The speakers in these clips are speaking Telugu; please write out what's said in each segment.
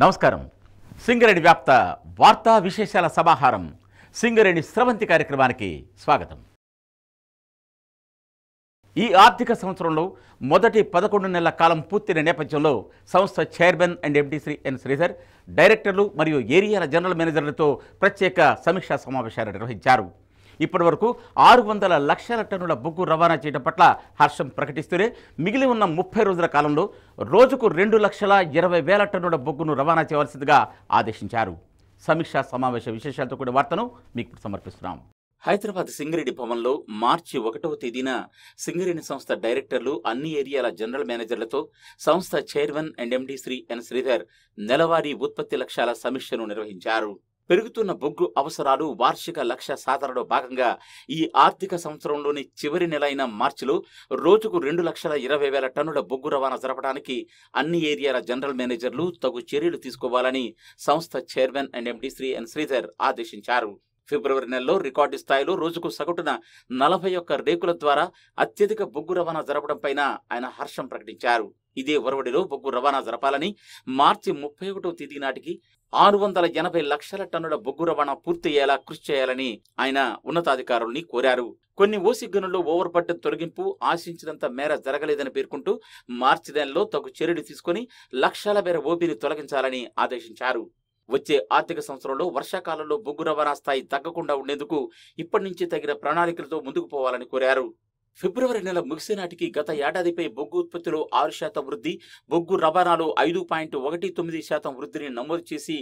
నమస్కారం. సింగరేణి వ్యాప్త వార్తా విశేషాల సమాహారం సింగరేణి స్రవంతి కార్యక్రమానికి స్వాగతం. ఈ ఆర్థిక సంవత్సరంలో మొదటి 11 నెలల కాలం పూర్తయిన నేపథ్యంలో సంస్థ chairman and MD Shri N Sridhar, డైరెక్టర్లు మరియు ఏరియాల జనరల్ మేనేజర్లతో ప్రత్యేక సమీక్షా సమావేశాలు నిర్వహించారు. ఇప్పటివరకు 600 లక్షల టన్నుల బొగ్గు రవాణా చేయడం పట్ల హర్షం ప్రకటిస్తూనే మిగిలి ఉన్న 30 రోజుల కాలంలో రోజుకు 2,20,000 టన్నుల బొగ్గును రవాణా చేయవలసిందిగా ఆదేశించారు. సమీక్షా సమావేశ విశేషాలతో కూడిన వార్తను మీకు సమర్పిస్తున్నాం. హైదరాబాద్ సింగరేణి భవన్లో మార్చి 1వ తేదీన సింగరేణి సంస్థ డైరెక్టర్లు, అన్ని ఏరియాల జనరల్ మేనేజర్లతో సంస్థ chairman and MD Shri N Sridhar నెలవారీ ఉత్పత్తి లక్ష్యాల సమీక్షను నిర్వహించారు. పెరుగుతున్న బొగ్గు అవసరాలు వార్షిక లక్ష్య సాధనలో భాగంగా ఈ ఆర్థిక సంవత్సరంలోని చివరి నెల అయిన మార్చిలో రోజుకు 2,20,000 టన్నుల బొగ్గు రవాణా జరపడానికి అన్ని ఏరియాల జనరల్ మేనేజర్లు తగు చర్యలు తీసుకోవాలని సంస్థ chairman and MD Shri N Sridhar ఆదేశించారు. ఫిబ్రవరి నెలలో రికార్డు స్థాయిలో రోజుకు సగటున 41 రేకుల ద్వారా అత్యధిక బొగ్గు రవాణా జరపడంపైన ఆయన హర్షం ప్రకటించారు. ఇదే ఒరవడిలో బొగ్గు రవాణా జరపాలని, మార్చి 31వ తేదీ నాటికి 680 లక్షల టన్నుల బొగ్గు రవాణా పూర్తయ్యేలా కృషి చేయాలని ఆయన ఉన్నతాధికారుల్ని కోరారు. కొన్ని ఓసి గనుల్లో ఓవర్ బర్డెన్ తొలగింపు ఆశించినంత మేర జరగలేదని పేర్కొంటూ మార్చి నెలలో తగు చర్యలు తీసుకుని లక్షల మేర ఓబీని తొలగించాలని ఆదేశించారు. వచ్చే ఆర్థిక సంవత్సరంలో వర్షాకాలంలో బొగ్గు రవాణా స్థాయి తగ్గకుండా ఉండేందుకు ఇప్పటి నుంచి తగిన ప్రణాళికలతో ముందుకు పోవాలని కోరారు. ఫిబ్రవరి నెల ముగిసే నాటికి గత ఏడాదిపై బొగ్గు ఉత్పత్తిలో 6% వృద్ధి, బొగ్గు రవాణాలో 5.19% వృద్ధిని నమోదు చేసి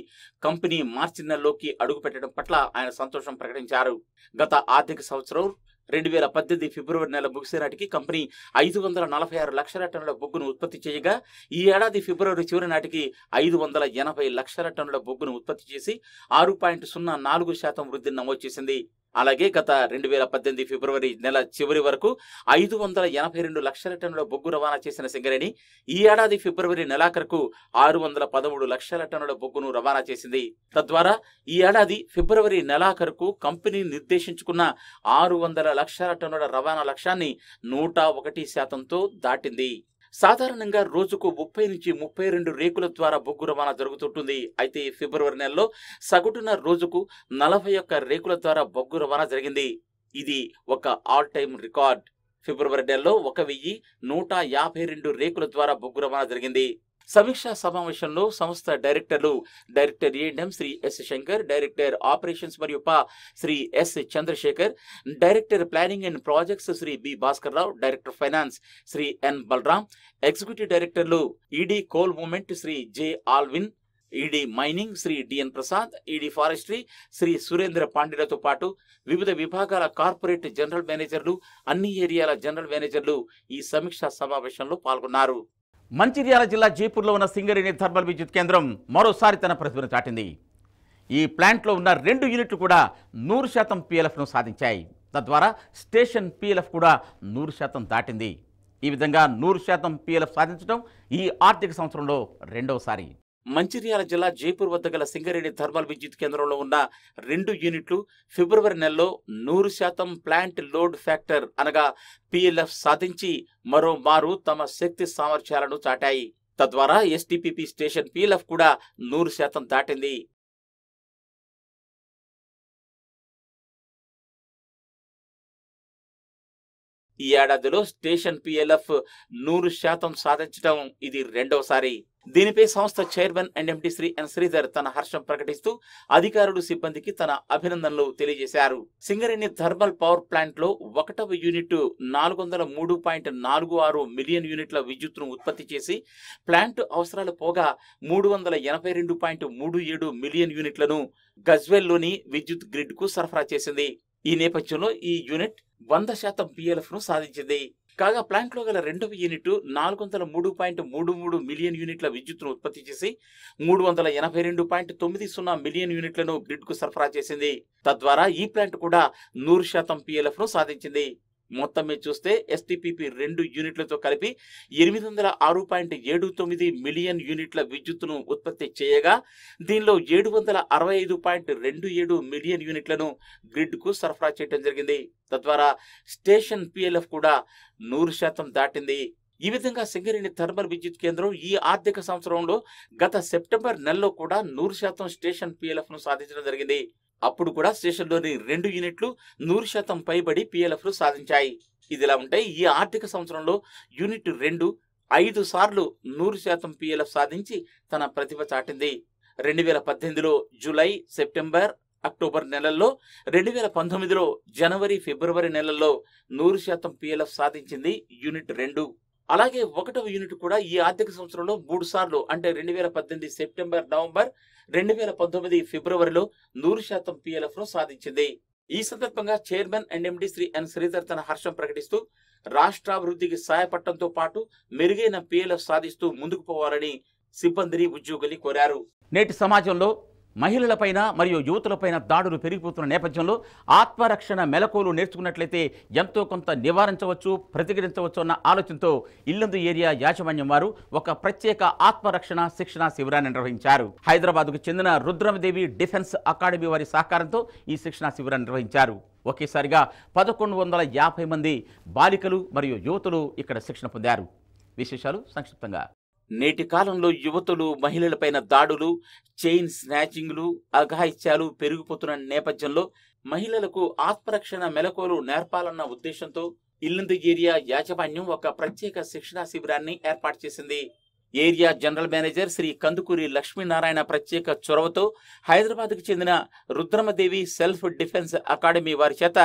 కంపెనీ మార్చి నెలలోకి అడుగుపెట్టడం పట్ల ఆయన సంతోషం ప్రకటించారు. గత ఆర్థిక సంవత్సరం 2018 ఫిబ్రవరి నెల ముగిసే నాటికి కంపెనీ 546 లక్షల టన్నుల బొగ్గును ఉత్పత్తి చేయగా ఈ ఏడాది ఫిబ్రవరి చివరి నాటికి 580 లక్షల టన్నుల బొగ్గును ఉత్పత్తి చేసి 6.04% వృద్ధిని నమోదు చేసింది. అలాగే గత 2018 ఫిబ్రవరి నెల చివరి వరకు 582 లక్షల టన్నుల బొగ్గు రవాణా చేసిన సింగరేణి ఈ ఏడాది ఫిబ్రవరి నెలాఖరుకు 613 లక్షల టన్నుల బొగ్గును రవాణా చేసింది. తద్వారా ఈ ఏడాది ఫిబ్రవరి నెలాఖరుకు కంపెనీ నిర్దేశించుకున్న 600 లక్షల టన్నుల రవాణా లక్ష్యాన్ని 101%తో దాటింది. సాధారణంగా రోజుకు 30 నుంచి 32 రేకుల ద్వారా బొగ్గు రవాణా జరుగుతుంటుంది. అయితే ఫిబ్రవరి నెలలో సగటున రోజుకు 41 రేకుల ద్వారా బొగ్గు రవాణా జరిగింది. ఇది ఒక ఆల్ టైమ్ రికార్డ్. ఫిబ్రవరి నెలలో 1,152 రేకుల ద్వారా బొగ్గు రవాణా జరిగింది. సమీక్షా సమావేశంలో సంస్థ డైరెక్టర్లు director A and M Shri S Shankar, director operations మరియు Shri S Chandrashekar, director planning and projects Shri B Bhaskar Rao, director finance Shri N Balaram, executive డైరెక్టర్లు ED coal movement Shri J Alvin, ED mining Shri DN Prasad, ED forestry Shri Surendra పాండ్యలతో పాటు వివిధ విభాగాల కార్పొరేట్ జనరల్ మేనేజర్లు, అన్ని ఏరియాల జనరల్ మేనేజర్లు ఈ సమీక్షా సమావేశంలో పాల్గొన్నారు. మంచిర్యాల జిల్లా జైపూర్లో ఉన్న సింగరేణి థర్మల్ విద్యుత్ కేంద్రం మరోసారి తన ప్రతిభను చాటింది. ఈ ప్లాంట్లో ఉన్న 2 యూనిట్లు కూడా 100% PLFను సాధించాయి. తద్వారా స్టేషన్ PLF కూడా 100% దాటింది. ఈ విధంగా 100% PLF సాధించడం ఈ ఆర్థిక సంవత్సరంలో రెండవసారి. మంచిర్యాల జిల్లా జైపూర్ వద్ద గల సింగరేణి థర్మల్ విద్యుత్ కేంద్రంలో ఉన్న 2 యూనిట్లు ఫిబ్రవరి నెలలో 100% ప్లాంట్ లోడ్ ఫ్యాక్టర్ అనగా PLF సాధించి మరోమారు తమ శక్తి సామర్థ్యాలను చాటాయి. తద్వారా STPP స్టేషన్ PLF కూడా 100% దాటింది. ఈ ఏడాదిలో స్టేషన్ PLF 100% సాధించడం ఇది రెండవసారి. దీనిపై సంస్థ chairman and MD Shri N Sridhar తన హర్షం ప్రకటిస్తూ అధికారులు, సిబ్బందికి తన అభినందనలు తెలియజేశారు. సింగరేణి థర్మల్ పవర్ ప్లాంట్ లో 1వ యూనిట్ 403.46 మిలియన్ యూనిట్ల విద్యుత్తును ఉత్పత్తి చేసి ప్లాంట్ అవసరాలు పోగా 382.37 మిలియన్ యూనిట్లను గజ్వెల్లోని విద్యుత్ గ్రిడ్ కు సరఫరా చేసింది. ఈ నేపథ్యంలో ఈ యూనిట్ 100% PLFను సాధించింది. కాగా ప్లాంట్లో గల 2వ యూనిట్ 403.33 మిలియన్ యూనిట్ల విద్యుత్తును ఉత్పత్తి చేసి 382.90 మిలియన్ యూనిట్లను గ్రిడ్ కు సరఫరా చేసింది. తద్వారా ఈ ప్లాంట్ కూడా 100% PLFను సాధించింది. మొత్తం మీద చూస్తే STPP 2 యూనిట్లతో కలిపి 806.79 మిలియన్ యూనిట్ల విద్యుత్తును ఉత్పత్తి చేయగా దీనిలో 765.27 మిలియన్ యూనిట్లను గ్రిడ్ కు సరఫరా చేయడం జరిగింది. తద్వారా స్టేషన్ PLF కూడా 100% దాటింది. ఈ విధంగా సింగరేణి థర్మల్ విద్యుత్ కేంద్రం ఈ ఆర్థిక సంవత్సరంలో గత సెప్టెంబర్ నెలలో కూడా 100% స్టేషన్ PLF ను సాధించడం జరిగింది. అప్పుడు కూడా స్టేషన్లోని 2 యూనిట్లు 100% పైబడి PLF లు సాధించాయి. ఇదిలా ఉంటే ఈ ఆర్థిక సంవత్సరంలో యూనిట్ 2 5 సార్లు 100% PLF సాధించి తన ప్రతిభ చాటింది. 2018లో జూలై, సెప్టెంబర్, అక్టోబర్ నెలల్లో, 2019లో జనవరి, ఫిబ్రవరి నెలల్లో 100% PLF సాధించింది యూనిట్ 2. అలాగే 1వ యూనిట్ కూడా ఈ ఆర్థిక సంవత్సరంలో 3 సార్లు అంటే 2018 సెప్టెంబర్, నవంబర్, 2019 ఫిబ్రవరిలో 100% PLF ను సాధించింది. ఈ సందర్భంగా chairman and MD Shri N Sridhar తన హర్షం ప్రకటిస్తూ రాష్ట్రాభివృద్ధికి సహాయపడటంతో పాటు మెరుగైన PLF సాధిస్తూ ముందుకు పోవాలని సిబ్బందిని, ఉద్యోగుల్ని కోరారు. నేటి సమాజంలో మహిళలపైన మరియు యువతులపైన దాడులు పెరిగిపోతున్న నేపథ్యంలో ఆత్మరక్షణ మెలకువలు నేర్చుకున్నట్లయితే ఎంతో కొంత నివారించవచ్చు, ప్రతిఘటించవచ్చు అన్న ఆలోచనతో ఇల్లందు ఏరియా యాజమాన్యం వారు ఒక ప్రత్యేక ఆత్మరక్షణ శిక్షణ శిబిరాన్ని నిర్వహించారు. హైదరాబాద్కు చెందిన రుద్రమదేవి డిఫెన్స్ అకాడమీ వారి సహకారంతో ఈ శిక్షణ శిబిరాన్ని నిర్వహించారు. ఒకేసారిగా 1150 మంది బాలికలు మరియు యువతులు ఇక్కడ శిక్షణ పొందారు. విశేషాలు సంక్షిప్తంగా. నేటి కాలంలో యువతులు, మహిళలపైన దాడులు, చైన్ స్నాచింగ్లు, అఘాయిత్యాలు పెరిగిపోతున్న నేపథ్యంలో మహిళలకు ఆత్మరక్షణ మెలకువలు నేర్పాలన్న ఉద్దేశంతో ఇల్లందు ఏరియా యాజమాన్యం ఒక ప్రత్యేక శిక్షణా శిబిరాన్ని ఏర్పాటు చేసింది. Area general manager Shri Kandukuri Lakshminarayana ప్రత్యేక చొరవతో హైదరాబాద్కు చెందిన రుద్రమదేవి సెల్ఫ్ డిఫెన్స్ అకాడమీ వారి చేత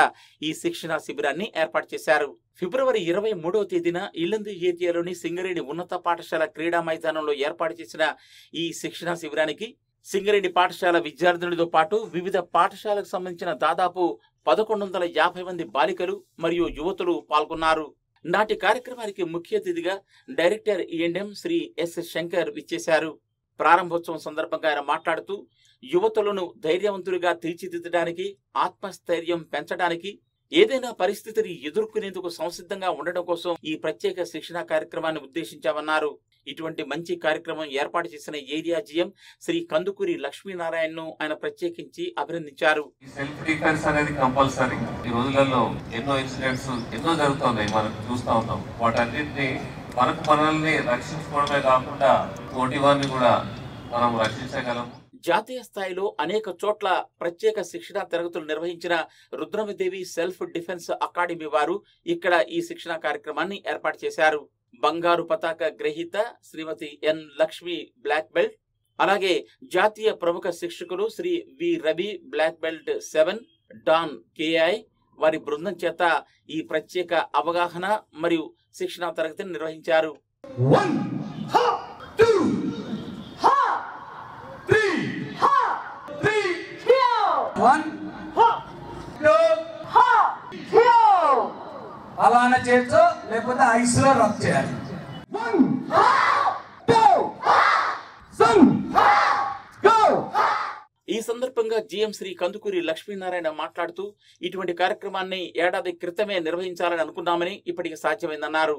ఈ శిక్షణా శిబిరాన్ని ఏర్పాటు చేశారు. ఫిబ్రవరి 23వ తేదీన ఇల్లందు ఏరియాలోని సింగరేణి ఉన్నత పాఠశాల క్రీడా మైదానంలో ఏర్పాటు చేసిన ఈ శిక్షణా శిబిరానికి సింగరేణి పాఠశాల విద్యార్థులతో పాటు వివిధ పాఠశాలకు సంబంధించిన దాదాపు 1150 మంది బాలికలు మరియు యువతులు పాల్గొన్నారు. నాటి కార్యక్రమానికి ముఖ్య అతిథిగా director E&M Shri S Shankar విచ్చేశారు. ప్రారంభోత్సవం సందర్భంగా ఆయన మాట్లాడుతూ యువతులను ధైర్యవంతులుగా తీర్చిదిద్దడానికి, ఆత్మస్థైర్యం పెంచడానికి, ఏదైనా పరిస్థితిని ఎదుర్కొనేందుకు సంసిద్ధంగా ఉండడం కోసం ఈ ప్రత్యేక శిక్షణా కార్యక్రమాన్ని ఉద్దేశించామన్నారు. ఇటువంటి మంచి కార్యక్రమం ఏర్పాటు చేసిన ఏరియా GM శ్రీ కందుకూరి లక్ష్మీనారాయణను ఆయన ప్రత్యేకించి అభినందించారు. సెల్ఫ్ డిఫెన్స్ అనేది కంపల్సరీ. ఈ రోజులలో ఎన్నో ఇన్సిడెంట్స్ ఎన్నో జరుగుతున్నాయి, మనం చూస్తూ ఉన్నాం. వాటన్నిటిని మనల్ని రక్షించుకోవడమే కాకుండా తోటి వారిని కూడా మనం రక్షించగలం. జాతీయ స్థాయిలో అనేక చోట్ల ప్రత్యేక శిక్షణా తరగతులు నిర్వహించిన రుద్రమదేవి సెల్ఫ్ డిఫెన్స్ అకాడమీ వారు ఇక్కడ ఈ శిక్షణా కార్యక్రమాన్ని ఏర్పాటు చేశారు. బంగారు పతాక గ్రహీత Shrimati N Lakshmi black belt, అలాగే జాతీయ ప్రముఖ శిక్షకులు Shri V Ravi black belt 7, dan KI వారి బృందం చేత ఈ ప్రత్యేక అవగాహన మరియు శిక్షణా తరగతిని నిర్వహించారు. 1 2 అలానే చేయొచ్చు, లేకపోతే ఐస్ లో రబ్ చేయాలి. 1 2 go. ఈ సందర్భంగా GM శ్రీ కందుకూరి లక్ష్మీనారాయణ మాట్లాడుతూ ఇటువంటి కార్యక్రమాన్ని ఏడాది క్రితమే నిర్వహించాలని అనుకున్నామని ఇప్పటికి సాధ్యమైందన్నారు.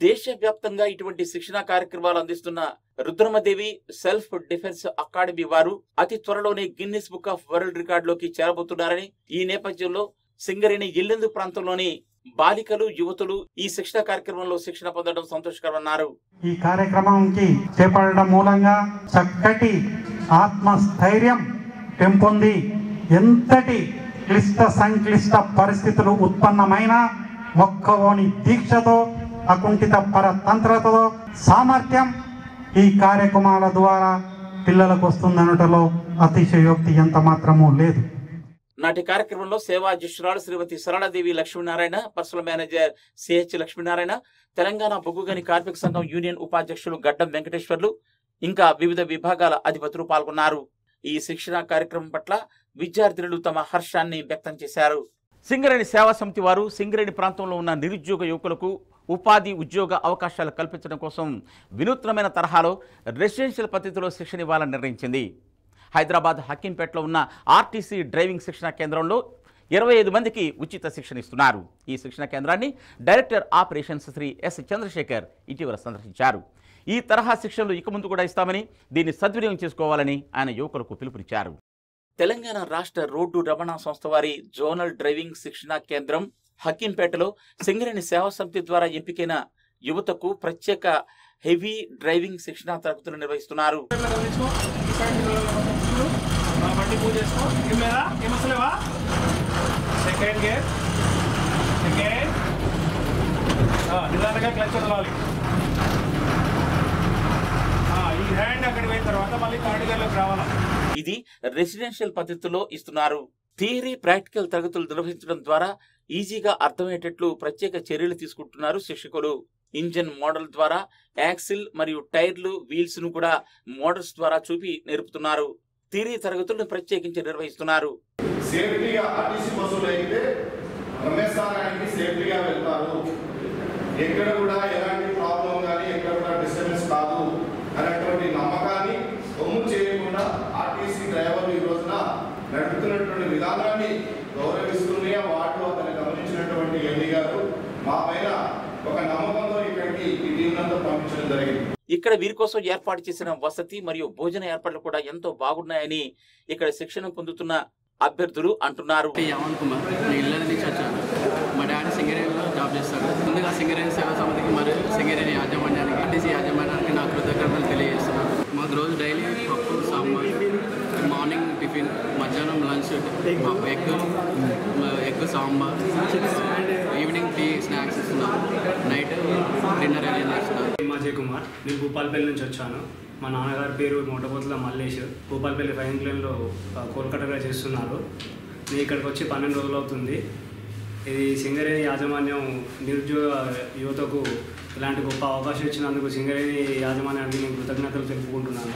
దేశవ్యాప్తంగా ఇటువంటి శిక్షణా కార్యక్రమాలు అందిస్తున్న రుద్రమదేవి సెల్ఫ్ డిఫెన్స్ అకాడమీ వారు అతి త్వరలోనే గిన్నిస్ బుక్ ఆఫ్ వరల్డ్ రికార్డులోకి చేరబోతున్నారని, ఈ నేపథ్యంలో సింగరేణి ఇల్లందు ప్రాంతంలోని బాలికలు, యువతులు ఈ శిక్షణ కార్యక్రమంలో శిక్షణ పొందడం సంతోషకరమన్నారు. ఈ కార్యక్రమంకి చేపట్టడం మూలంగా చక్కటి ఆత్మస్థైర్యం పెంపొంది ఎంతటి క్లిష్ట సంక్లిష్ట పరిస్థితులు ఉత్పన్నమైన మొక్కవోని దీక్షతో, అకుంఠిత పరతంత్రతో సామర్థ్యం ఈ కార్యక్రమాల ద్వారా పిల్లలకు వస్తుందనటలో అతిశయోక్తి ఎంత మాత్రమూ లేదు. నాటి కార్యక్రమంలో సేవా అధ్యక్షురాలు Shrimati Saraladevi Lakshminarayana, personal manager CH Lakshminarayana, Telangana బొగ్గుగని కార్మిక సంఘం యూనియన్ ఉపాధ్యక్షులు గడ్డం వెంకటేశ్వర్లు, ఇంకా వివిధ విభాగాల అధిపతులు పాల్గొన్నారు. ఈ శిక్షణ కార్యక్రమం పట్ల విద్యార్థులు తమ హర్షాన్ని వ్యక్తం చేశారు. సింగరేణి సేవా సమితి వారు సింగరేణి ప్రాంతంలో ఉన్న నిరుద్యోగ యువకులకు ఉపాధి, ఉద్యోగ అవకాశాలు కల్పించడం కోసం వినూత్నమైన తరహాలో రెసిడెన్షియల్ పద్ధతిలో శిక్షణ ఇవ్వాలని నిర్ణయించింది. హైదరాబాద్ హకీంపేటలో ఉన్న RTC డ్రైవింగ్ శిక్షణ కేంద్రంలో 25 మందికి ఉచిత శిక్షణ ఇస్తున్నారు. ఈ శిక్షణ కేంద్రాన్ని director operations Shri S Chandrasekhar ఇటీవల సందర్శించారు. ఈ తరహా శిక్షణలు ఇక ముందు కూడా ఇస్తామని, దీన్ని సద్వినియోగం చేసుకోవాలని ఆయన యువకులకు పిలుపునిచ్చారు. తెలంగాణ రాష్ట్ర రోడ్డు రవాణా సంస్థ వారి జోనల్ డ్రైవింగ్ శిక్షణ కేంద్రం హకీంపేటలో సింగరేణి సేవా సమితి ద్వారా ఎంపికైన యువతకు ప్రత్యేక హెవీ డ్రైవింగ్ శిక్షణ తరగతులు నిర్వహిస్తున్నారు. నిదానంగా క్లచ్ వదలాలి. ఈ హ్యాండ్ అక్కడికి పోయిన తర్వాత మళ్ళీ థర్డ్ గేర్లోకి రావాలా. ఇది రెసిడెన్షియల్ పద్ధతిలో ఇస్తున్నారు. థియరీ ప్రాక్టికల్ తరగతులు నిర్వహించడం ద్వారా ఈజీగా అర్థమయ్యేటట్లు ప్రత్యేక చర్యలు తీసుకుంటున్నారు శిక్షకులు. ఇంజన్ మోడల్ ద్వారా యాక్సిల్ మరియు టైర్లు, వీల్స్ ను కూడా మోడల్స్ ద్వారా చూపి నేర్పుతున్నారు. థియరీ తరగతులను ప్రత్యేకించి నిర్వహిస్తున్నారు. సేఫ్టీగా ఆర్టీసీ బస్సులు అయితే గమ్యస్థానానికి సేఫ్టీగా వెళ్తారు, ఎక్కడ కూడా ఎలాంటి ప్రాబ్లం కానీ ఎక్కడ కూడా డిస్టర్బెన్స్ కాదు అనేటువంటి నమ్మకాన్ని ఒమ్ము చేయకుండా ఆర్టీసీ డ్రైవర్లు ఈ రోజున నడుపుతున్నటువంటి విధానాన్ని గౌరవిస్తూనే వాటిలో అతను గమనించినటువంటి ఎండి గారు మా పైన ఒక నమ్మకంతో ఇక్కడికి ఈ టీంలంతా పంపించడం జరిగింది. ఇక్కడ వీరి కోసం ఏర్పాటు చేసిన వసతి మరియు భోజన ఏర్పాట్లు కూడా ఎంతో బాగున్నాయని ఇక్కడ శిక్షణ పొందుతున్న అభ్యర్థులు అంటున్నారు. మా డాడీ సింగరేణిలో జాబ్ చేస్తాడు. ముందుగా సింగరేణి సేవా సమితికి మరియు సింగరేణి యాజమాన్యానికి, ఆర్టీసీ యాజమాన్యానికి నా కృతజ్ఞతలు తెలియజేస్తున్నాను. మాకు రోజు డైలీ పప్పు, సాంబార్, మార్నింగ్ టిఫిన్, మధ్యాహ్నం lunch egg sambar, evening tea snacks ఇస్తున్నారు, నైట్ డిన్నర్ అరేంజ్ చేస్తున్నారు. అజయ్ కుమార్, నేను భూపాలపల్లి నుంచి వచ్చాను. మా నాన్నగారి పేరు మోటపోతుల మల్లేష్. భూపాలపల్లి ఫైన్ క్లైన్లో కోల్కతాగా చేస్తున్నారు. నేను ఇక్కడికి వచ్చి 12 రోజులు అవుతుంది. ఇది సింగరేణి యాజమాన్యం నిరుద్యోగ యువతకు ఇలాంటి గొప్ప అవకాశం ఇచ్చినందుకు సింగరేణి యాజమాన్యానికి నేను కృతజ్ఞతలు తెలుపుకుంటున్నాను.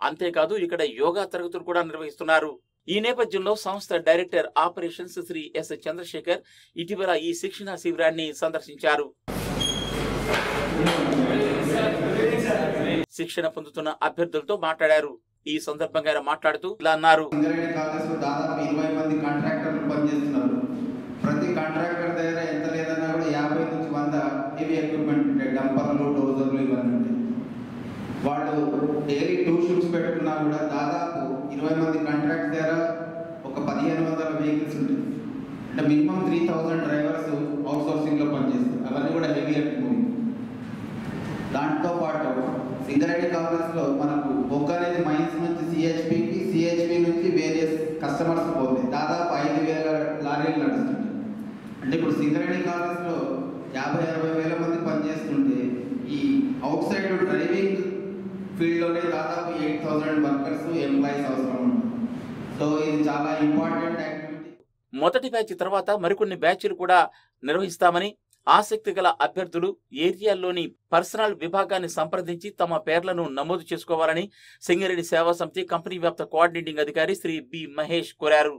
అంతేకాదు ఇక్కడ యోగా తరగతులు కూడా నిర్వహిస్తున్నారు. ఈ నేపథ్యంలో సంస్థ director operations Shri S Chandrasekhar ఇటీవల ఈ శిక్షణ శిబిరాన్ని సందర్శించారు. శిక్షణ పొందుతున్న అభ్యర్థులతో మాట్లాడారు. ఈ సందర్భంగా ఆయన మాట్లాడుతూ ఇలా అన్నారు. సింగరేణి కాలేజ్లో దాదాపు 20 మంది కాంట్రాక్టర్లు పనిచేస్తున్నారు. ప్రతి కాంట్రాక్టర్ దగ్గర ఎంత లేదన్నా కూడా 50 నుంచి 100 హెవీ ఎక్విప్మెంట్ ఉంటాయి. డంపర్లు, డోజర్లు ఇవన్నీ ఉంటాయి. వాళ్ళు డైలీ 2 షిఫ్ట్స్ పెట్టుకున్నా కూడా దాదాపు 20 మంది కాంట్రాక్ట్ దగ్గర ఒక 1500 వెహికల్స్ ఉంటాయి. అంటే మినిమం 3000 డ్రైవర్స్ అవుట్సోర్సింగ్లో పనిచేస్తారు. అవన్నీ కూడా హెవీ ఎక్విప్మెంట్. దాంతో పాటు సింగరేణి కాంప్లెక్స్లో మనకు బొగ్గ అనేది మైన్స్ నుంచి సిహెచ్పికి, సిహెచ్పి నుంచి వేరియస్ కస్టమర్స్ పోతాయి. దాదాపు 5000 లారీలు నడుస్తుంటాయి. అంటే ఇప్పుడు సింగరేణి కాంప్లెక్స్లో 50-60 వేల మంది పనిచేస్తుంటే ఈ అవుట్ సైడ్ డ్రైవింగ్ ఫీల్డ్లోనే దాదాపు 8000 వర్కర్స్, ఎంప్లాయీస్ అవసరం ఉంటుంది. సో ఇది చాలా ఇంపార్టెంట్ యాక్టివిటీ. మొదటి బ్యాచ్ తర్వాత మరికొన్ని బ్యాచ్లు కూడా నిర్వహిస్తామని, ఆసక్తి గల అభ్యర్థులు ఏరియాల్లోని పర్సనల్ విభాగాన్ని సంప్రదించి తమ పేర్లను నమోదు చేసుకోవాలని సింగరేణి సేవా సమితి కంపెనీ వ్యాప్త కోఆర్డినేటింగ్ అధికారి శ్రీ బి మహేష్ కోరారు.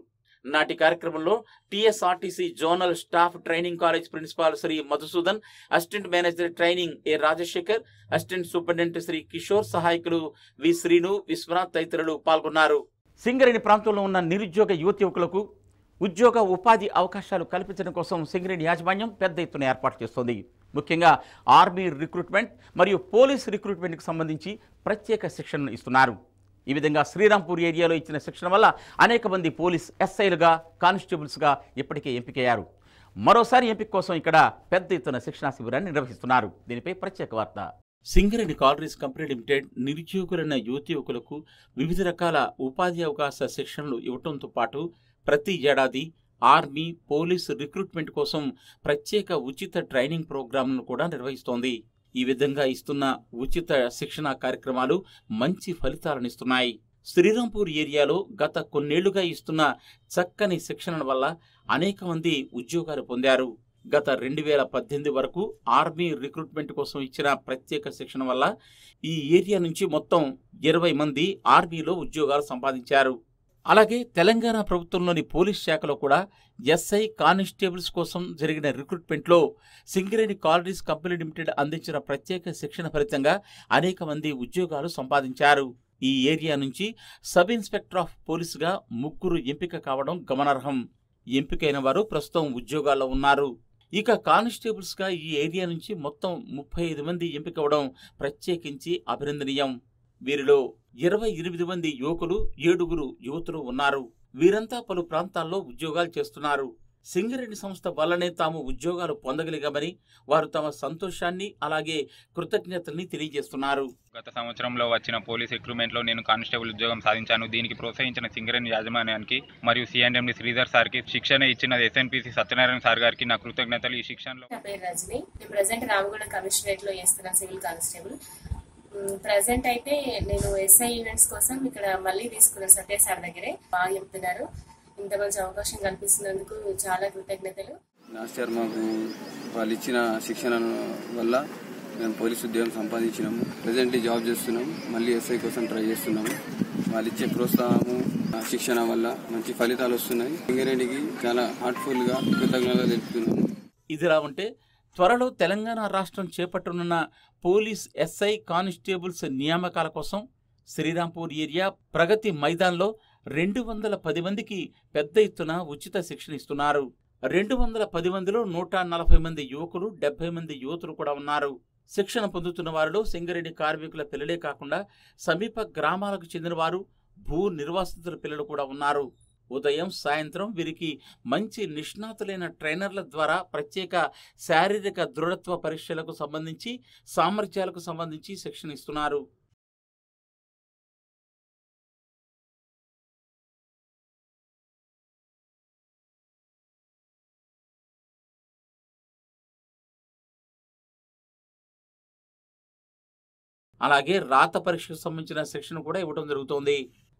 నాటి కార్యక్రమంలో TSRTC zonal staff training college principal Shri Madhusudan, assistant manager training A Rajashekar, assistant superintendent Shri Kishore, సహాయకులు వి శ్రీను, విశ్వనాథ్ తదితరులు పాల్గొన్నారు. సింగరేణి ప్రాంతంలో ఉన్న నిరుద్యోగ యువకులకు ఉద్యోగ ఉపాధి అవకాశాలు కల్పించడం కోసం సింగరేణి యాజమాన్యం పెద్ద ఎత్తున ఏర్పాటు చేస్తోంది. ముఖ్యంగా ఆర్మీ రిక్రూట్మెంట్ మరియు పోలీస్ రిక్రూట్మెంట్కి సంబంధించి ప్రత్యేక శిక్షణను ఇస్తున్నారు. ఈ విధంగా శ్రీరాంపూర్ ఏరియాలో ఇచ్చిన శిక్షణ వల్ల అనేక మంది పోలీస్ ఎస్ఐలుగా, కానిస్టేబుల్స్గా ఇప్పటికే ఎంపికయ్యారు. మరోసారి ఎంపిక కోసం ఇక్కడ పెద్ద ఎత్తున శిక్షణా శిబిరాన్ని నిర్వహిస్తున్నారు. దీనిపై ప్రత్యేక వార్త. సింగరేణి కాలరీస్ కంపెనీ లిమిటెడ్ నిరుద్యోగులైన యువకులకు వివిధ రకాల ఉపాధి అవకాశ శిక్షణలు ఇవ్వడంతో పాటు ప్రతి ఏడాది ఆర్మీ, పోలీసు రిక్రూట్మెంట్ కోసం ప్రత్యేక ఉచిత ట్రైనింగ్ ప్రోగ్రాంలను కూడా నిర్వహిస్తోంది. ఈ విధంగా ఇస్తున్న ఉచిత శిక్షణ కార్యక్రమాలు మంచి ఫలితాలనిస్తున్నాయి. శ్రీరాంపూర్ ఏరియాలో గత కొన్నేళ్లుగా ఇస్తున్న చక్కని శిక్షణ వల్ల అనేక మంది ఉద్యోగాలు పొందారు. గత 2018 వరకు ఆర్మీ రిక్రూట్మెంట్ కోసం ఇచ్చిన ప్రత్యేక శిక్షణ వల్ల ఈ ఏరియా నుంచి మొత్తం 20 మంది ఆర్మీలో ఉద్యోగాలు సంపాదించారు. అలాగే తెలంగాణ ప్రభుత్వంలోని పోలీస్ శాఖలో కూడా ఎస్ఐ, కానిస్టేబుల్స్ కోసం జరిగిన రిక్రూట్మెంట్లో సింగరేణి కాలరీస్ కంపెనీ లిమిటెడ్ అందించిన ప్రత్యేక శిక్షణ ఫలితంగా అనేక మంది ఉద్యోగాలు సంపాదించారు. ఈ ఏరియా నుంచి సబ్ ఇన్స్పెక్టర్ ఆఫ్ పోలీసుగా 3 ఎంపిక కావడం గమనార్హం. ఎంపికైన వారు ప్రస్తుతం ఉద్యోగాల్లో ఉన్నారు. ఇక కానిస్టేబుల్స్గా ఈ ఏరియా నుంచి మొత్తం 35 మంది ఎంపికవడం ప్రత్యేకించి అభినందనీయం. వీరిలో 28 మంది యువకులు, 7 యువతులు ఉన్నారు. వీరంతా పలు ప్రాంతాల్లో ఉద్యోగాలు చేస్తున్నారు. సింగరేణి సంస్థ వల్లనే తాము ఉద్యోగాలు పొందగలిగామని వారు తమ సంతోషాన్ని అలాగే కృతజ్ఞతల్ని తెలియజేస్తున్నారు. గత సంవత్సరంలో వచ్చిన పోలీస్ రిక్రూట్మెంట్లో నేను కానిస్టేబుల్ ఉద్యోగం సాధించాను. దీనికి ప్రోత్సహించిన సింగరేణి యాజమాన్యానికి మరియు సిఎండి శ్రీధర్ సార్కి, శిక్షణ ఇచ్చిన ఎస్ఎన్పిసి సత్యనారాయణ సార్ గారికి నా కృతజ్ఞతలు. ఈ శిక్షణలో నా పేరు రజని. నేను ప్రెసెంట్ రామగూడ కమిషనరేట్ లో చేస్తున్నాను సివిల్ కానిస్టేబుల్. ప్రెసెంట్ అయితే నేను ఎస్ఐ ఈవెంట్స్ కోసం ఇక్కడ మళ్ళీ తీసుకున్నాను సత్య సార్ దగ్గరే. బాగా చెప్తున్నారు. ఇంత మంచి అవకాశం కల్పిస్తున్నందుకు చాలా కృతజ్ఞతలు. లాస్ట్ ఇయర్ మాకు వాళ్ళు ఇచ్చిన శిక్షణ వల్ల మేము పోలీసు ఉద్యోగం సంపాదించినాము. ప్రెజెంట్లీ జాబ్ చేస్తున్నాము. మళ్ళీ ఎస్ఐ కోసం ట్రై చేస్తున్నాము. వాళ్ళు ఇచ్చే ప్రోత్సాహము శిక్షణ వల్ల మంచి ఫలితాలు వస్తున్నాయి. సింగరేణికి చాలా హార్ట్ఫుల్ గా కృతజ్ఞతలు తెలుపుతున్నాము. ఇదిలా ఉంటే త్వరలో తెలంగాణ రాష్ట్రం చేపట్టనున్న పోలీస్ ఎస్ఐ కానిస్టేబుల్స్ నియామకాల కోసం శ్రీరాంపూర్ ఏరియా ప్రగతి మైదాన్లో 210 మందికి పెద్ద ఎత్తున ఉచిత శిక్షణ ఇస్తున్నారు. 210 మందిలో 140 మంది యువకులు, 70 మంది యువతులు కూడా ఉన్నారు. శిక్షణ పొందుతున్న వారిలో సింగరేణి కార్మికుల పిల్లలే కాకుండా సమీప గ్రామాలకు చెందిన వారు, భూ నిర్వాసితుల పిల్లలు కూడా ఉన్నారు. ఉదయం, సాయంత్రం వీరికి మంచి నిష్ణాతులైన ట్రైనర్ల ద్వారా ప్రత్యేక శారీరక దృఢత్వ పరీక్షలకు సంబంధించి, సామర్థ్యాలకు సంబంధించి శిక్షణ ఇస్తున్నారు. అలాగే రాత పరీక్షకు సంబంధించిన శిక్షణ కూడా ఇవ్వడం జరుగుతోంది.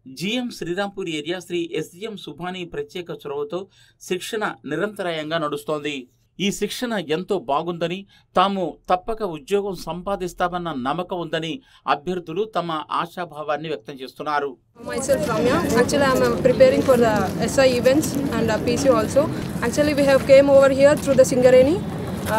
GM Srirampur area Shri SGM Subhani ప్రత్యేక చొరవతో శిక్షణ నిరంతరాయంగా నడుస్తోంది. ఈ శిక్షణ ఎంతో బాగుందని, తాము తప్పక ఉద్యోగం సంపాదిస్తామన్న నమ్మకం ఉందని అభ్యర్థులు తమ ఆశాభావాన్ని వ్యక్తం చేస్తున్నారు. Myself Ramya. Actually, I am preparing for the SI events and PC also. Actually, we have came over here through the Singareni.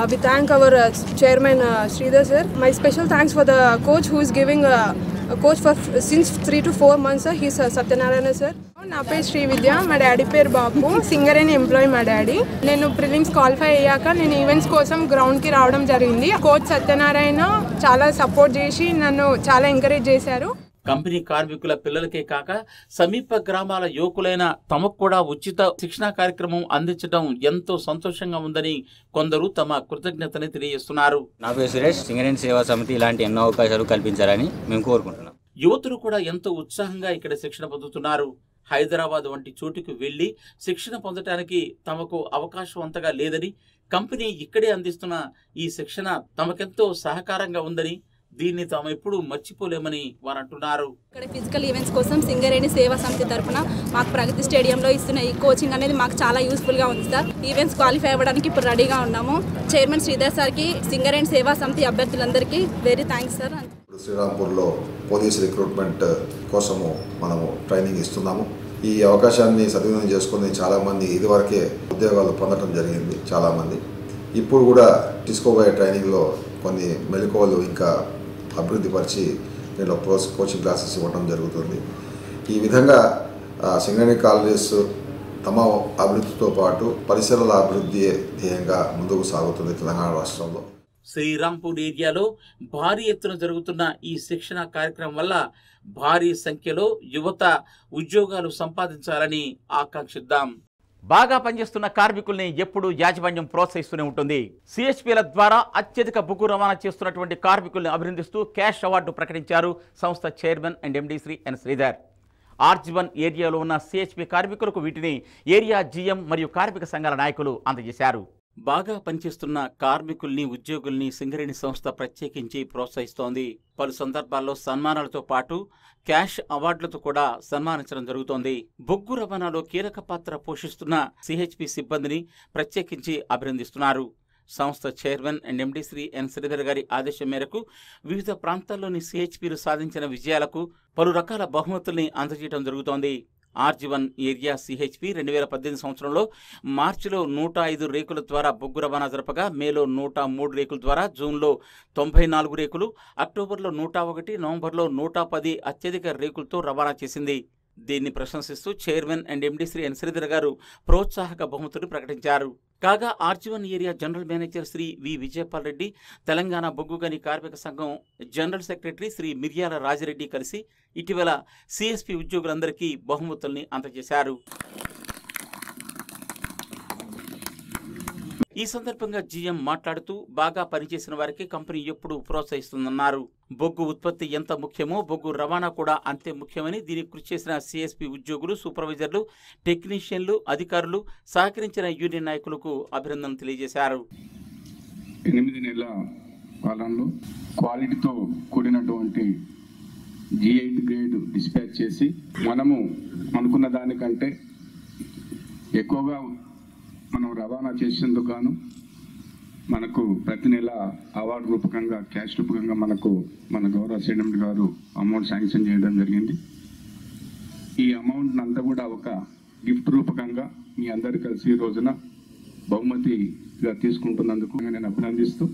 We thank our chairman Sridhar sir. My special thanks for the coach who is giving a coach for since 3 to 4 months. He is Satyanarayana sir. నా పేరు శ్రీ విద్య. మా డాడీ పేరు బాబు. సింగరేణి ఎంప్లాయీ మా డాడీ. నేను ప్రిలిమ్స్ క్వాలిఫై అయ్యాక నేను ఈవెంట్స్ కోసం గ్రౌండ్కి రావడం జరిగింది. కోచ్ సత్యనారాయణ చాలా సపోర్ట్ చేసి నన్ను చాలా ఎంకరేజ్ చేశారు. కంపెనీ కార్మికుల పిల్లలకే కాక సమీప గ్రామాల యువకులైన తమకు కూడా ఉచిత శిక్షణా కార్యక్రమం అందించడం ఎంతో సంతోషంగా ఉందని కొందరు తమ కృతజ్ఞతని తెలియజేస్తున్నారు. నా పేరు సురేష్. సింగరేణి సేవా సమితి ఇలాంటి ఎన్నో అవకాశాలు కల్పించాలని మేము కోరుకుంటున్నాం. యువతులు కూడా ఎంతో ఉత్సాహంగా ఇక్కడ శిక్షణ పొందుతున్నారు. హైదరాబాద్ వంటి చోటుకు వెళ్లి శిక్షణ పొందటానికి తమకు అవకాశం అంతగా లేదని, కంపెనీ ఇక్కడే అందిస్తున్న ఈ శిక్షణ తమకెంతో సహకారంగా ఉందని, దీన్ని తాము ఎప్పుడూ మర్చిపోలేమని వారు అంటున్నారు. ఇక్కడ ఫిజికల్ ఈవెంట్స్ కోసం సింగరేణి సేవా సమితి తరఫున మాకు ప్రగతి స్టేడియంలో ఇస్తున్న ఈ కోచింగ్ అనేది మాకు చాలా యూస్ఫుల్గా ఉంది సార్. ఈవెంట్స్ క్వాలిఫై అవ్వడానికి ఇప్పుడు రెడీగా ఉన్నాము. చైర్మన్ శ్రీధర్ సార్కి, సింగరేణి సేవా సమితి అభ్యర్థులందరికీ వెరీ థ్యాంక్స్ సార్. శ్రీరాంపూర్లో పోలీస్ రిక్రూట్మెంట్ కోసము మనము ట్రైనింగ్ ఇస్తున్నాము. ఈ అవకాశాన్ని సద్వినియోగం చేసుకుని చాలామంది ఇదివరకే ఉద్యోగాలు పొందడం జరిగింది. చాలామంది ఇప్పుడు కూడా తీసుకోబోయే ట్రైనింగ్లో కొన్ని మెలకువలు ఇంకా అభివృద్ధి పరిచి దీనిలో కోచింగ్ క్లాసెస్ ఇవ్వడం జరుగుతుంది. ఈ విధంగా సింగరేణి కాలేజెస్ తమ అభివృద్ధితో పాటు పరిసరాల అభివృద్ధి ధ్యేయంగా ముందుకు సాగుతుంది తెలంగాణ రాష్ట్రంలో. శ్రీరాంపూర్ ఏరియాలో భారీ ఎత్తున జరుగుతున్న ఈ శిక్షణ కార్యక్రమం వల్ల భారీ సంఖ్యలో యువత ఉద్యోగాలు సంపాదించాలని ఆకాంక్షిద్దాం. బాగా పనిచేస్తున్న కార్మికుల్ని ఎప్పుడూ యాజమాన్యం ప్రోత్సహిస్తూనే ఉంటుంది. సిహెచ్పిల ద్వారా అత్యధిక బొగ్గు రవాణా చేస్తున్నటువంటి కార్మికుల్ని అభినందిస్తూ క్యాష్ అవార్డు ప్రకటించారు సంస్థ chairman and MD Shri N Sridhar. RG one ఏరియాలో ఉన్న సిహెచ్పి కార్మికులకు వీటిని ఏరియా జీఎం మరియు కార్మిక సంఘాల నాయకులు అందజేశారు. బాగా పనిచేస్తున్న కార్మికుల్ని, ఉద్యోగుల్ని సింగరేణి సంస్థ ప్రత్యేకించి ప్రోత్సహిస్తోంది. పలు సందర్భాల్లో సన్మానాలతో పాటు క్యాష్ అవార్డులతో కూడా సన్మానించడం జరుగుతోంది. బొగ్గు రవాణాలో కీలక పాత్ర పోషిస్తున్న సిహెచ్పి సిబ్బందిని ప్రత్యేకించి అభినందిస్తున్నారు. సంస్థ chairman and MD Shri N Sridhar గారి ఆదేశం మేరకు వివిధ ప్రాంతాల్లోని సిహెచ్పిలు సాధించిన విజయాలకు పలు రకాల బహుమతుల్ని అందజేయడం జరుగుతోంది. ఆర్జీవన్ ఏరియా సిహెచ్పి 2018 సంవత్సరంలో మార్చిలో 105 రేకుల ద్వారా బొగ్గు రవాణా జరపగా, మేలో 103 రేకుల ద్వారా, జూన్లో 94 రేకులు, అక్టోబర్లో 101, నవంబర్లో 110 అత్యధిక రేకులతో రవాణా చేసింది. దీన్ని ప్రశంసిస్తూ chairman and MD Shri N Sridhar గారు ప్రోత్సాహక బహుమతులు ప్రకటించారు. కాగా RG one area general manager Shri V Vijayapal Reddy, Telangana బొగ్గు గని కార్మిక సంఘం జనరల్ సెక్రటరీ శ్రీ మిర్యాల రాజిరెడ్డి కలిసి ఇటీవల సిఎస్పి ఉద్యోగులందరికీ బహుమతుల్ని అందజేశారు. ఈ సందర్భంగా జీఎం మాట్లాడుతూ బాగా పనిచేసిన వారికి కంపెనీ ఎప్పుడూ ప్రోత్సహిస్తుందన్నారు. బొగ్గు ఉత్పత్తి ఎంత ముఖ్యమో బొగ్గు రవాణా కూడా అంతే ముఖ్యమని దీనికి కృషి చేసిన సిఎస్పి ఉద్యోగులు, సూపర్వైజర్లు, టెక్నీషియన్లు, అధికారులు, సహకరించిన యూనియన్ నాయకులకు అభినందనలు తెలియజేశారు. 8 నెలల కాలంలో క్వాలిటీతో కూడినటువంటి G8 గ్రేడ్ డిస్పాచ్ చేసి మనము అనుకున్న దానికంటే ఎక్కువగా మనం రవాణా చేసేందుకు గాను మనకు ప్రతి నెల అవార్డు రూపకంగా, క్యాష్ రూపకంగా మనకు మన గౌరవ సీఎం గారు అమౌంట్ శాంక్షన్ చేయడం జరిగింది. ఈ అమౌంట్ అంతా కూడా ఒక గిఫ్ట్ రూపకంగా మీ అందరు కలిసి ఈ రోజున బహుమతిగా తీసుకుంటున్నందుకు నేను అభినందిస్తూ,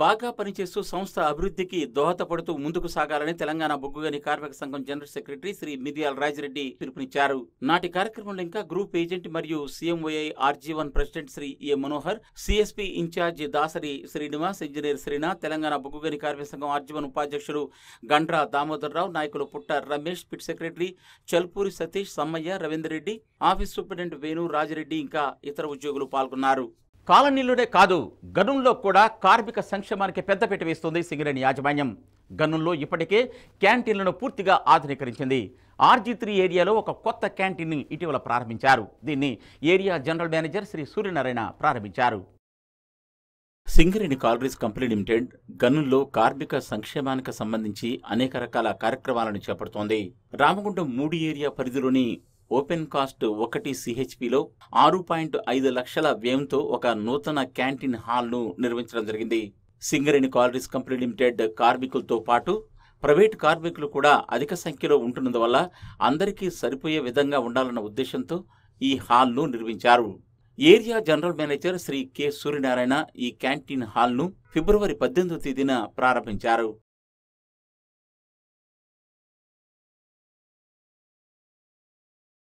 బాగా పనిచేస్తూ సంస్థ అభివృద్ధికి దోహదపడుతూ ముందుకు సాగాలని తెలంగాణ బొగ్గుగని కార్మిక సంఘం జనరల్ సెక్రటరీ శ్రీ మిర్యాల రాజిరెడ్డి పిలుపునిచ్చారు. నాటి కార్యక్రమంలో ఇంకా గ్రూప్ ఏజెంట్ మరియు CMOI RG1 president Shri A Manohar, CSP incharge Dasari Srinivas, engineer Srinath, Telangana బొగ్గుగని కార్మిక సంఘం RG1 ఉపాధ్యక్షుడు గండ్రా దామోదర్రావు, నాయకులు Putta Ramesh, pit secretary Chalpuri Satish, Sammaiah, Ravinder Reddy, office superintendent Venu, Rajireddy ఇంకా ఇతర ఉద్యోగులు పాల్గొన్నారు. కాలనీలోనే కాదు గనుల్లో కూడా కార్మిక సంక్షేమానికి పెద్దపీట వేస్తుంది సింగరేణి యాజమాన్యం. గనుల్లో ఇప్పటికే క్యాంటీన్లను పూర్తిగా ఆధునీకరించింది. RG3 ఏరియాలో ఒక కొత్త క్యాంటీన్ని ఇటీవల ప్రారంభించారు. దీన్ని area general manager Shri Suryanarayana ప్రారంభించారు. సింగరేణి కాలరీస్ కంపెనీ లిమిటెడ్ గనుల్లో కార్మిక సంక్షేమానికి సంబంధించి అనేక రకాల కార్యక్రమాలను చేపడుతోంది. రామగుండం 3 ఏరియా పరిధిలోని ఓపెన్ కాస్ట్ 1 CHPలో 6.5 లక్షల వ్యయంతో ఒక నూతన క్యాంటీన్ హాల్ను నిర్మించడం జరిగింది. సింగరేణి కాలరీస్ కంపెనీ లిమిటెడ్ కార్మికులతో పాటు ప్రైవేట్ కార్మికులు కూడా అధిక సంఖ్యలో ఉంటున్నందువల్ల అందరికీ సరిపోయే విధంగా ఉండాలన్న ఉద్దేశంతో ఈ హాల్ను నిర్మించారు. Area general manager Shri K Suryanarayana ఈ క్యాంటీన్ హాల్ను ఫిబ్రవరి 18వ తేదీన ప్రారంభించారు.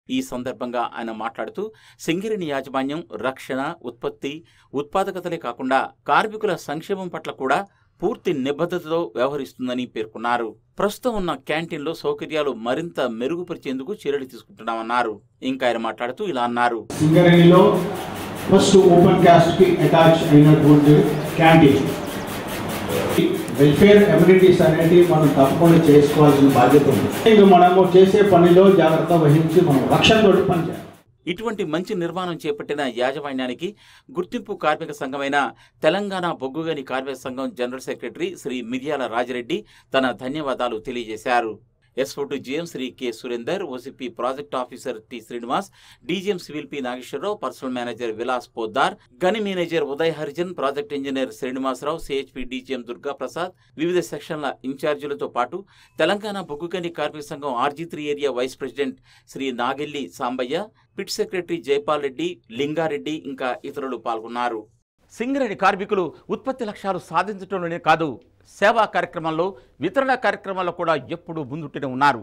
ఈ సందర్భంగా ఆయన మాట్లాడుతూ సింగరేణి యాజమాన్యం రక్షణ, ఉత్పత్తి, ఉత్పాదకతలే కాకుండా కార్మికుల సంక్షేమం పట్ల కూడా పూర్తి నిబద్ధతతో వ్యవహరిస్తుందని పేర్కొన్నారు. ప్రస్తుతం ఉన్న క్యాంటీన్లో సౌకర్యాలు మరింత మెరుగుపరిచేందుకు చర్యలు తీసుకుంటున్నామన్నారు. ఇంకా ఆయన మాట్లాడుతూ ఇలా అన్నారు. సింగరేణిలో ఫస్ట్ ఓపెన్ కాస్ట్ కి అటాచ్ అయినటువంటి క్యాంటీన్ వెల్ఫేర్ అమ్యూనిటీస్ అనేది మనం తప్పకుండా చేసుకోవాల్సిన బాధ్యత ఉంది. ఇంకా మనము చేసే పనిలో జాగ్రత్త వహించి మనం రక్షణతోటి పనిచేయాలి. ఇటువంటి మంచి నిర్మాణం చేపట్టిన యాజమాన్యానికి గుర్తింపు కార్మిక సంఘమైన తెలంగాణ బొగ్గుగని కార్మిక సంఘం జనరల్ సెక్రటరీ శ్రీ మిర్యాల రాజిరెడ్డి తన ధన్యవాదాలు తెలియజేశారు. SO2 GM Shri K Surender, OCP project officer T Srinivas, DGM civil P Nageswararao, personal manager Vilas Poddar, గని manager Uday Harijan, project engineer Srinivasarao, CHP DGM Durga Prasad, వివిధ సెక్షన్ల ఇన్ఛార్జీలతో పాటు తెలంగాణ బొగ్గుగని కార్మిక సంఘం RG3 area vice president Shri Nagelli Sambaiah, pit secretary Jaipal Reddy, Lingareddy ఇంకా ఇతరులు పాల్గొన్నారు. సింగరేణి కార్మికులు ఉత్పత్తి లక్ష్యాలు సాధించడంలోనే కాదు సేవా కార్యక్రమాల్లో, వితరణ కార్యక్రమాల్లో కూడా ఎప్పుడూ ముందుంటూనే ఉన్నారు.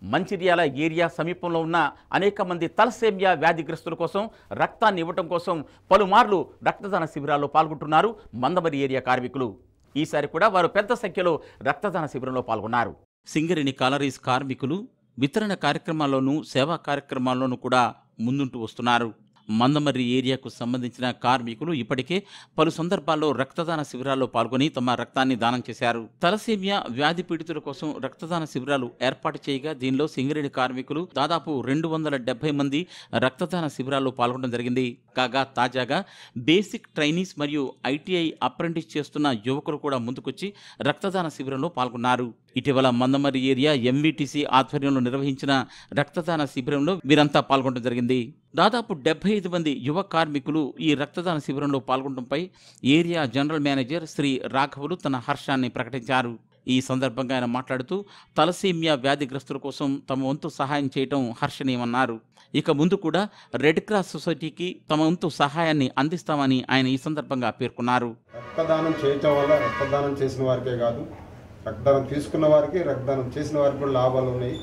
మంచిర్యాల ఏరియా సమీపంలో ఉన్న అనేక మంది తలసేమియా వ్యాధిగ్రస్తుల కోసం రక్తాన్ని ఇవ్వటం కోసం పలుమార్లు రక్తదాన శిబిరాల్లో పాల్గొంటున్నారు మందమరి ఏరియా కార్మికులు. ఈసారి కూడా వారు పెద్ద సంఖ్యలో రక్తదాన శిబిరంలో పాల్గొన్నారు. సింగరేణి కాలరీస్ కార్మికులు వితరణ కార్యక్రమాల్లోనూ సేవా కార్యక్రమాల్లోనూ కూడా ముందుంటూ వస్తున్నారు. మందమర్రి ఏరియాకు సంబంధించిన కార్మికులు ఇప్పటికే పలు సందర్భాల్లో రక్తదాన శిబిరాల్లో పాల్గొని తమ రక్తాన్ని దానం చేశారు. తలసేమియా వ్యాధి పీడితుల కోసం రక్తదాన శిబిరాలు ఏర్పాటు చేయగా దీనిలో సింగరేణి కార్మికులు దాదాపు 270 మంది రక్తదాన శిబిరాల్లో పాల్గొనడం జరిగింది. కాగా తాజాగా బేసిక్ ట్రైనీస్ మరియు ITI అప్రెంటిస్ చేస్తున్న యువకులు కూడా ముందుకొచ్చి రక్తదాన శిబిరంలో పాల్గొన్నారు. ఇటీవల మందమర్రి ఏరియా MVTC ఆధ్వర్యంలో నిర్వహించిన రక్తదాన శిబిరంలో వీరంతా పాల్గొనడం జరిగింది. దాదాపు 75 మంది యువ కార్మికులు ఈ రక్తదాన శిబిరంలో పాల్గొనడంపై ఏరియా జనరల్ మేనేజర్ శ్రీ రాఘవులు తన హర్షాన్ని ప్రకటించారు. ఈ సందర్భంగా ఆయన మాట్లాడుతూ తలసేమియా వ్యాధిగ్రస్తుల కోసం తమ వంతు సహాయం చేయడం హర్షణీయమన్నారు. ఇక ముందు కూడా రెడ్ క్రాస్ సొసైటీకి తమ వంతు సహాయాన్ని అందిస్తామని ఆయన ఈ సందర్భంగా పేర్కొన్నారు. రక్తదానం చేయటం వల్ల రక్తదానం చేసిన వారికే కాదు, రక్తదానం తీసుకున్న వారికి, రక్తదానం చేసిన వారికి కూడా లాభాలు ఉన్నాయి.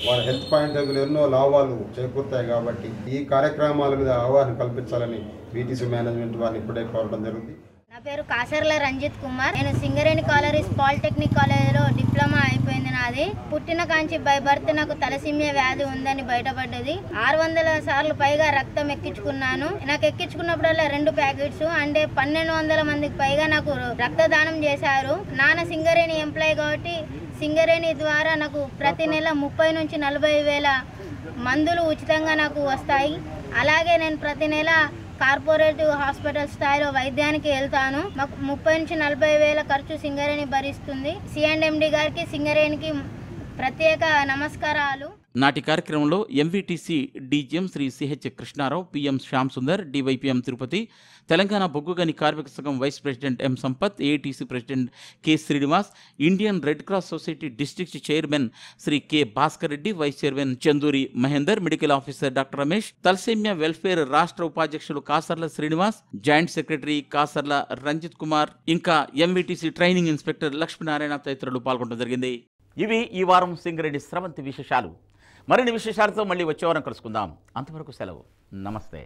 వారి హెల్త్ పాయింట్ ఆఫ్ వ్యూ ఎన్నో లాభాలు చేకూరుతాయి. కాబట్టి ఈ కార్యక్రమాల మీద అవగాహన కల్పించాలని VTC మేనేజ్మెంట్ వారిని ఇప్పుడే కోరడం జరుగుతుంది. నా పేరు కాసర్ల రంజిత్ కుమార్. నేను సింగరేణి కాలరీస్ పాలిటెక్నిక్ కాలేజీలో డిప్లొమా అయిపోయింది నాది. నాది. పుట్టిన కాంచి బై బర్త్ నాకు తలసిమియా వ్యాధి ఉందని బయటపడ్డది. 600 సార్లు పైగా రక్తం ఎక్కించుకున్నాను. నాకు ఎక్కించుకున్నప్పుడల్లా 2 ప్యాకెట్స్ అంటే 1200 మందికి పైగా నాకు రక్తదానం చేశారు. నాన్న సింగరేణి ఎంప్లాయీ కాబట్టి సింగరేణి ద్వారా నాకు ప్రతి నెల 30 నుంచి 40 వేల మందులు ఉచితంగా నాకు వస్తాయి. అలాగే నేను ప్రతి నెల కార్పొరేట్ హాస్పిటల్ స్థాయిలో వైద్యానికి వెళ్తాను. మాకు 30 నుంచి 40 వేల ఖర్చు సింగరేణి భరిస్తుంది. C&MD గారికి సింగరేణికి ప్రత్యేక నమస్కారాలు. నాటి కార్యక్రమంలో MVTC DGM Shri CH Krishnarao, PM Shyam Sundar, DYPM Tirupati, Telangana బొగ్గుగని కార్మిక సంఘం vice president M Sampath, AITC president K Srinivas, Indian red cross society district chairman Shri K Bhaskar Reddy, vice chairman Chanduri Mahender, medical officer doctor Ramesh, thalassemia welfare రాష్ట్ర ఉపాధ్యక్షులు కాసర్ల శ్రీనివాస్, జాయింట్ సెక్రటరీ కాసర్ల రంజిత్ కుమార్, ఇంకా ఎంవీటీసీ ట్రైనింగ్ ఇన్స్పెక్టర్ లక్ష్మీనారాయణ తదితరులు పాల్గొనడం జరిగింది. ఇవి ఈ వారం సింగరేణి స్రవంతి విశేషాలు. మరిన్ని విశేషాలతో మళ్ళీ వచ్చే వారం కలుసుకుందాం. అంతవరకు సెలవు. నమస్తే.